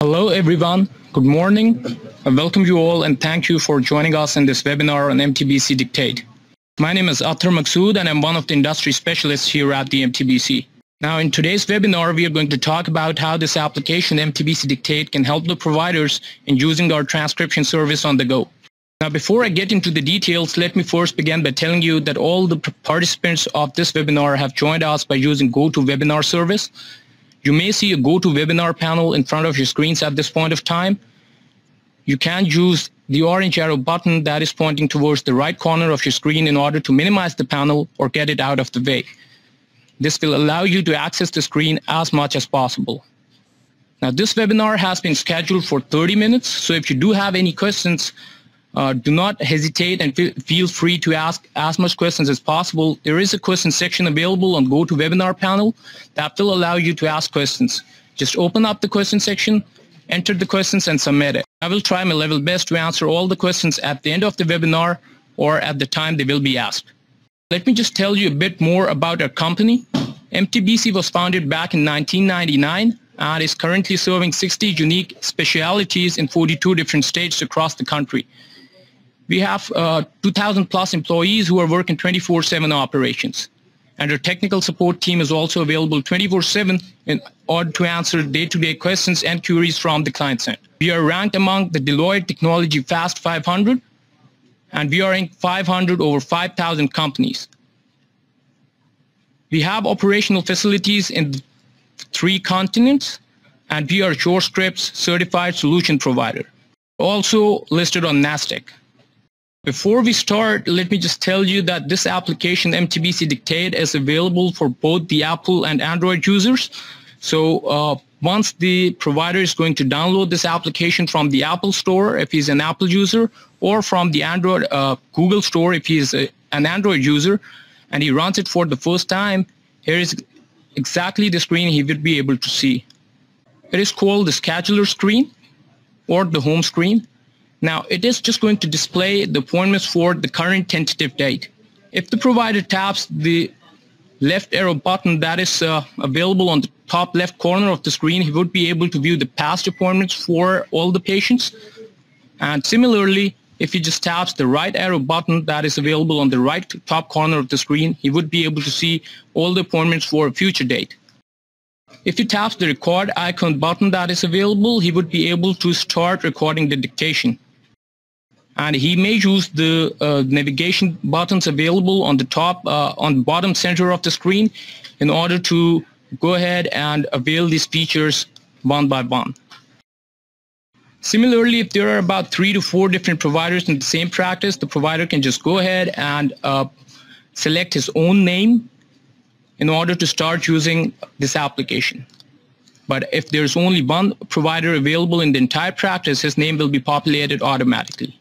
Hello everyone, good morning. I welcome you all and thank you for joining us in this webinar on MTBC Dictate. My name is Athar Maqsood and I'm one of the industry specialists here at the MTBC. Now in today's webinar we are going to talk about how this application MTBC Dictate can help the providers in using our transcription service on the go. Now before I get into the details, let me first begin by telling you that all the participants of this webinar have joined us by using GoToWebinar service. You may see a GoToWebinar panel in front of your screens at this point of time. You can use the orange arrow button that is pointing towards the right corner of your screen in order to minimize the panel or get it out of the way. This will allow you to access the screen as much as possible. Now this webinar has been scheduled for 30 minutes, so if you do have any questions, do not hesitate and feel free to ask as much questions as possible. There is a question section available on GoToWebinar panel that will allow you to ask questions. Just open up the question section, enter the questions and submit it. I will try my level best to answer all the questions at the end of the webinar or at the time they will be asked. Let me just tell you a bit more about our company. MTBC was founded back in 1999 and is currently serving 60 unique specialties in 42 different states across the country. We have 2,000 plus employees who are working 24/7 operations. And our technical support team is also available 24/7 in order to answer day-to-day questions and queries from the client side. We are ranked among the Deloitte Technology Fast 500, and we are in 500 over 5,000 companies. We have operational facilities in 3 continents, and we are SureScript's certified solution provider. Also listed on NASDAQ. Before we start, let me just tell you that this application MTBC Dictate is available for both the Apple and Android users. So once the provider is going to download this application from the Apple Store if he's an Apple user, or from the Android Google Store if he is an Android user, and he runs it for the first time, here is exactly the screen he would be able to see. It is called the scheduler screen or the home screen. Now, it is just going to display the appointments for the current tentative date. If the provider taps the left arrow button that is available on the top left corner of the screen, he would be able to view the past appointments for all the patients. And similarly, if he just taps the right arrow button that is available on the right top corner of the screen, he would be able to see all the appointments for a future date. If he taps the record icon button that is available, he would be able to start recording the dictation. And he may use the navigation buttons available on the top, on the bottom center of the screen in order to go ahead and avail these features one by one. Similarly, if there are about 3 to 4 different providers in the same practice, the provider can just go ahead and select his own name in order to start using this application. But if there's only one provider available in the entire practice, his name will be populated automatically.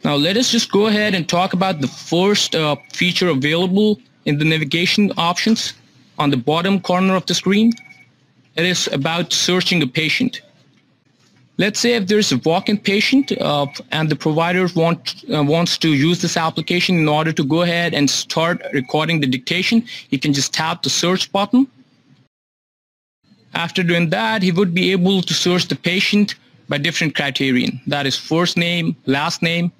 Now let us just go ahead and talk about the first feature available in the navigation options on the bottom corner of the screen. It is about searching a patient. Let's say if there's a walk-in patient and the provider wants to use this application in order to go ahead and start recording the dictation, he can just tap the search button. After doing that, he would be able to search the patient by different criterion. That is first name, last name,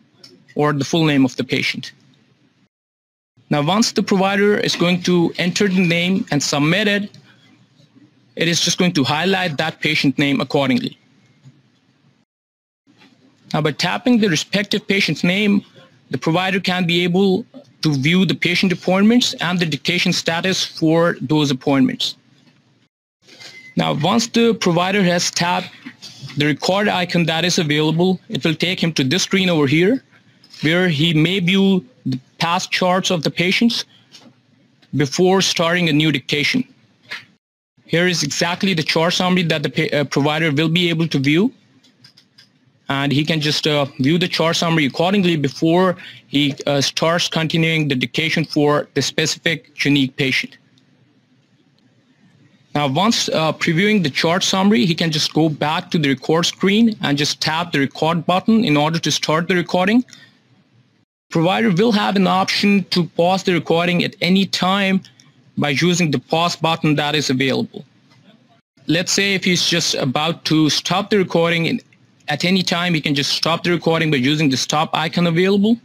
or the full name of the patient. Now once the provider is going to enter the name and submit it, it is just going to highlight that patient name accordingly. Now by tapping the respective patient's name, the provider can be able to view the patient appointments and the dictation status for those appointments. Now once the provider has tapped the record icon that is available, it will take him to this screen over here, where he may view the past charts of the patients before starting a new dictation. Here is exactly the chart summary that the provider will be able to view. And he can just view the chart summary accordingly before he starts continuing the dictation for the specific unique patient. Now once previewing the chart summary, he can just go back to the record screen and just tap the record button in order to start the recording. Provider will have an option to pause the recording at any time by using the pause button that is available. let's say if he's just about to stop the recording, at any time he can just stop the recording by using the stop icon available.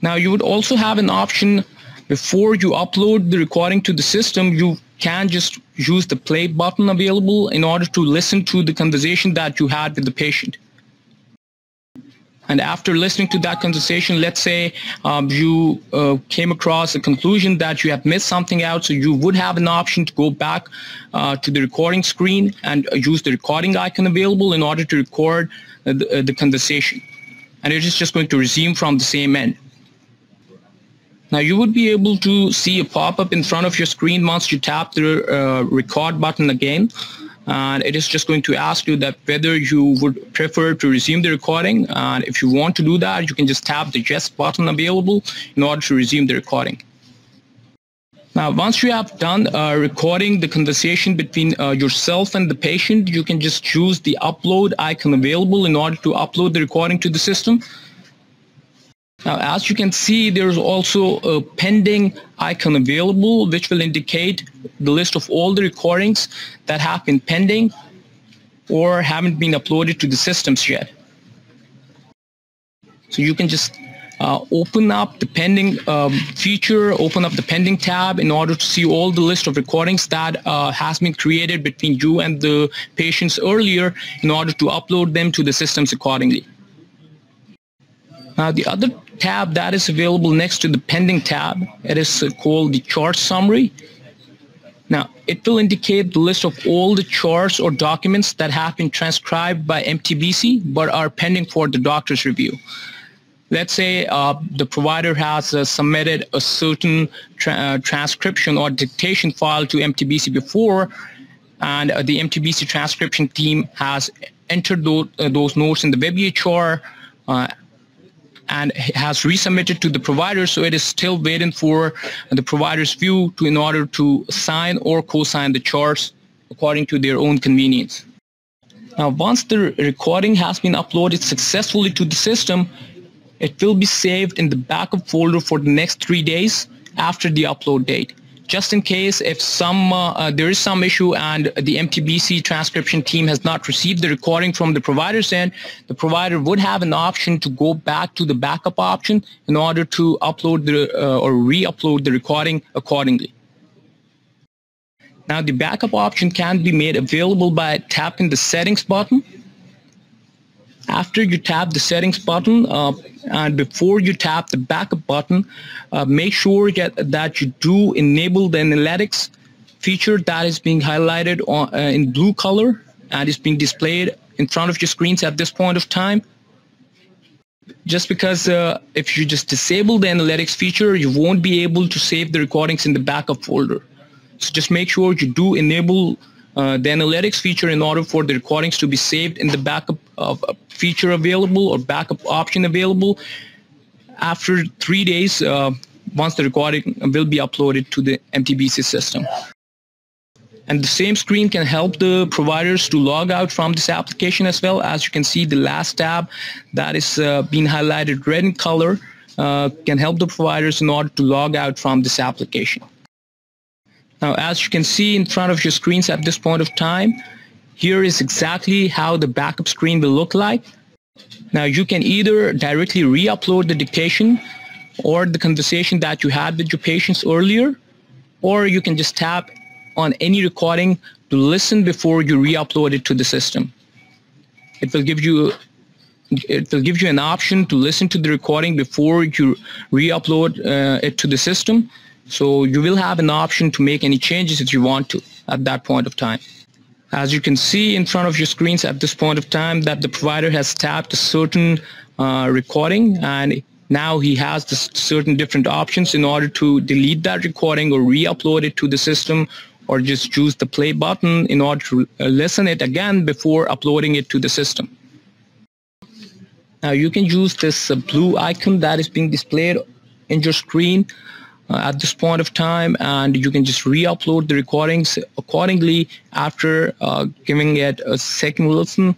Now you would also have an option before you upload the recording to the system. You can just use the play button available in order to listen to the conversation that you had with the patient. And after listening to that conversation, let's say you came across a conclusion that you have missed something out, so you would have an option to go back to the recording screen and use the recording icon available in order to record the conversation. And it is just going to resume from the same end. Now you would be able to see a pop-up in front of your screen once you tap the record button again. And it is just going to ask you that whether you would prefer to resume the recording. And if you want to do that, you can just tap the yes button available in order to resume the recording. Now, once you have done recording the conversation between yourself and the patient, you can just choose the upload icon available in order to upload the recording to the system. Now, as you can see, there's also a pending icon available, which will indicate the list of all the recordings that have been pending or haven't been uploaded to the systems yet. So you can just open up the pending feature, open up the pending tab in order to see all the list of recordings that has been created between you and the patients earlier in order to upload them to the systems accordingly. Now, the other tab that is available next to the pending tab, it is called the chart summary. Now, it will indicate the list of all the charts or documents that have been transcribed by MTBC but are pending for the doctor's review. Let's say the provider has submitted a certain transcription or dictation file to MTBC before, and the MTBC transcription team has entered those notes in the WebEHR and has resubmitted to the provider, so it is still waiting for the provider's view in order to sign or co-sign the charts according to their own convenience. Now, once the recording has been uploaded successfully to the system, it will be saved in the backup folder for the next 3 days after the upload date. Just in case if there is some issue and the MTBC transcription team has not received the recording from the provider's end, the provider would have an option to go back to the backup option in order to upload or re-upload the recording accordingly. Now, the backup option can be made available by tapping the settings button. After you tap the settings button and before you tap the backup button, make sure that you do enable the analytics feature that is being highlighted in blue color and is being displayed in front of your screens at this point of time. Just because if you just disable the analytics feature, you won't be able to save the recordings in the backup folder. So just make sure you do enable the analytics feature in order for the recordings to be saved in the backup feature available or backup option available after 3 days once the recording will be uploaded to the MTBC system. And the same screen can help the providers to log out from this application as well. As you can see, the last tab that is being highlighted red in color can help the providers in order to log out from this application. Now, as you can see in front of your screens at this point of time, here is exactly how the backup screen will look like. Now, you can either directly re-upload the dictation or the conversation that you had with your patients earlier, or you can just tap on any recording to listen before you re-upload it to the system. It will give you an option to listen to the recording before you re-upload it to the system. So you will have an option to make any changes if you want to at that point of time. As you can see in front of your screens at this point of time that the provider has tapped a certain recording, and now he has certain different options in order to delete that recording or re-upload it to the system, or just choose the play button in order to listen it again before uploading it to the system. Now you can use this blue icon that is being displayed in your screen at this point of time, and you can just re-upload the recordings accordingly after giving it a second listen,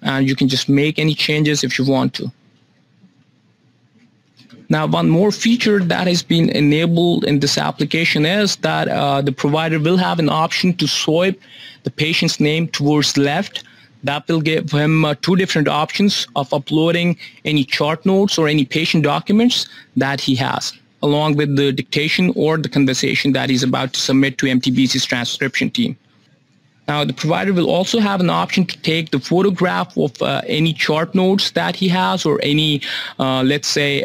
and you can just make any changes if you want to. Now, one more feature that has been enabled in this application is that the provider will have an option to swipe the patient's name towards left. That will give him two different options of uploading any chart notes or any patient documents that he has, along with the dictation or the conversation that he's about to submit to MTBC's transcription team. Now, the provider will also have an option to take the photograph of any chart notes that he has, or any, let's say,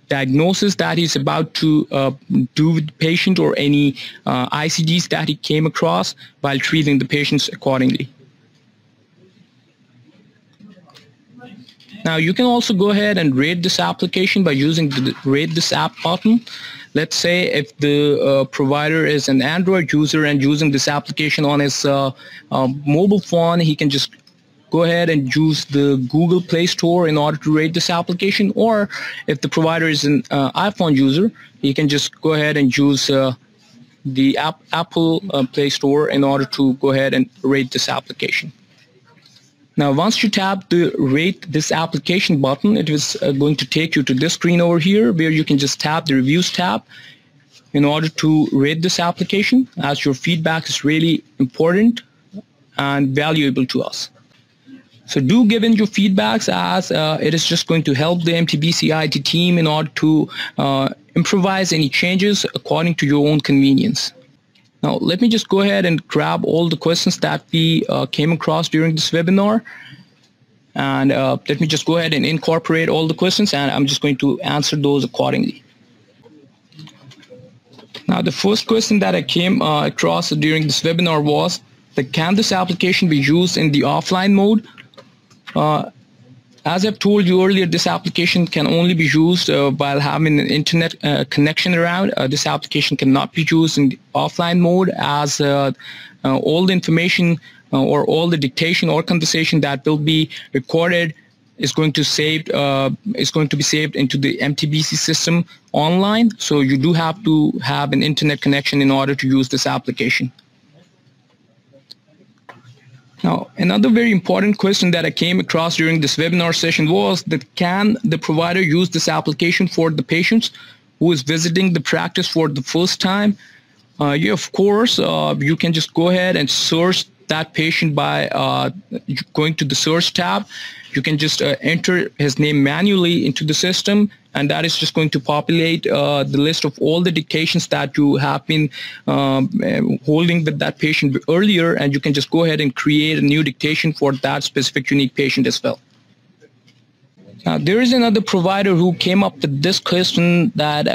diagnosis that he's about to do with the patient, or any ICDs that he came across while treating the patients accordingly. Now, you can also go ahead and rate this application by using the Rate This App button. Let's say if the provider is an Android user and using this application on his mobile phone, he can just go ahead and use the Google Play Store in order to rate this application. Or if the provider is an iPhone user, he can just go ahead and use the Apple Play Store in order to go ahead and rate this application. Now, once you tap the Rate This Application button, it is going to take you to this screen over here, where you can just tap the Reviews tab in order to rate this application, as your feedback is really important and valuable to us. So do give in your feedbacks, as it is just going to help the MTBC IT team in order to improvise any changes according to your own convenience. Now, let me just go ahead and grab all the questions that we came across during this webinar. And let me just go ahead and incorporate all the questions, and I'm just going to answer those accordingly. Now, the first question that I came across during this webinar was that, can this application be used in the offline mode? As I've told you earlier, this application can only be used while having an internet connection around. This application cannot be used in the offline mode, as all the information or all the dictation or conversation that will be recorded is going to be saved into the MTBC system online. So you do have to have an internet connection in order to use this application. Now, another very important question that I came across during this webinar session was that, can the provider use this application for the patients who is visiting the practice for the first time? Yeah, of course, you can just go ahead and search that patient by going to the search tab. You can just enter his name manually into the system, and that is just going to populate the list of all the dictations that you have been holding with that patient earlier, and you can just go ahead and create a new dictation for that specific unique patient as well. Now, there is another provider who came up with this question, that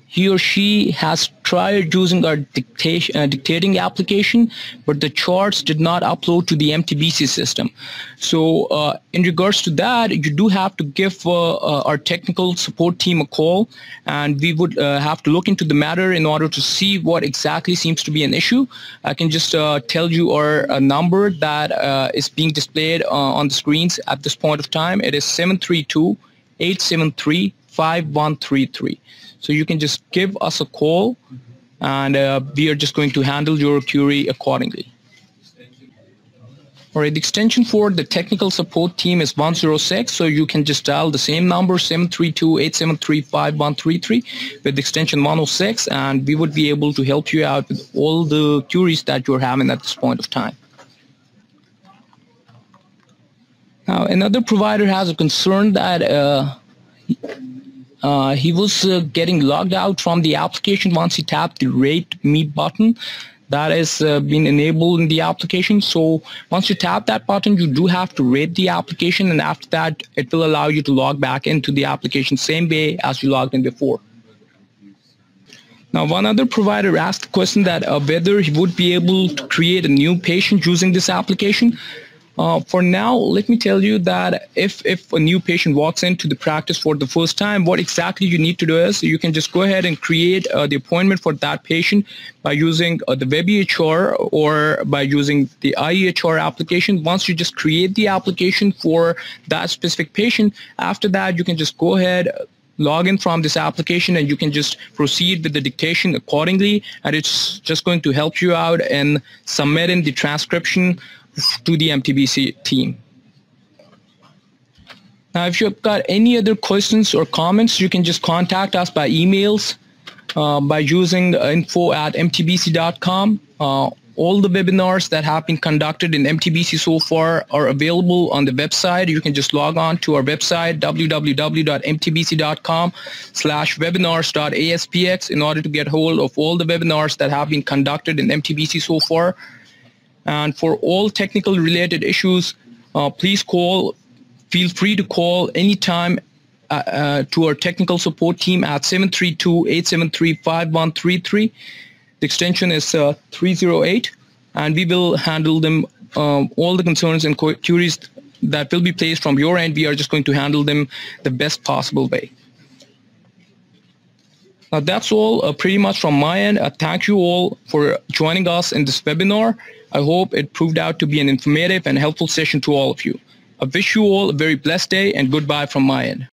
he or she has tried using our dictating application, but the charts did not upload to the MTBC system. So in regards to that, you do have to give our technical support team a call, and we would have to look into the matter in order to see what exactly seems to be an issue. I can just tell you our number that is being displayed on the screens at this point of time. It is 732-873-5133. So you can just give us a call, and we are just going to handle your query accordingly. All right, the extension for the technical support team is 106, so you can just dial the same number, 732-873-5133, with extension 106, and we would be able to help you out with all the queries that you're having at this point of time. Now, another provider has a concern that he was getting logged out from the application once he tapped the Rate Me button. That has been enabled in the application. So once you tap that button, you do have to rate the application, and after that, it will allow you to log back into the application same way as you logged in before. Now, one other provider asked the question that whether he would be able to create a new patient using this application. For now, let me tell you that if a new patient walks into the practice for the first time, what exactly you need to do is you can just go ahead and create the appointment for that patient by using the WebEHR or by using the IEHR application. Once you just create the application for that specific patient, after that, you can just go ahead, log in from this application, and you can just proceed with the dictation accordingly, and it's just going to help you out in submitting the transcription to the MTBC team. Now, if you've got any other questions or comments, you can just contact us by emails by using info@mtbc.com. All the webinars that have been conducted in MTBC so far are available on the website. You can just log on to our website, www.mtbc.com/webinars.aspx, in order to get hold of all the webinars that have been conducted in MTBC so far. And for all technical related issues, please feel free to call anytime to our technical support team at 732-873-5133. The extension is 308, and we will handle them, all the concerns and queries that will be placed from your end. We are just going to handle them the best possible way. Now, that's all pretty much from my end. Thank you all for joining us in this webinar. I hope it proved out to be an informative and helpful session to all of you. I wish you all a very blessed day, and goodbye from my end.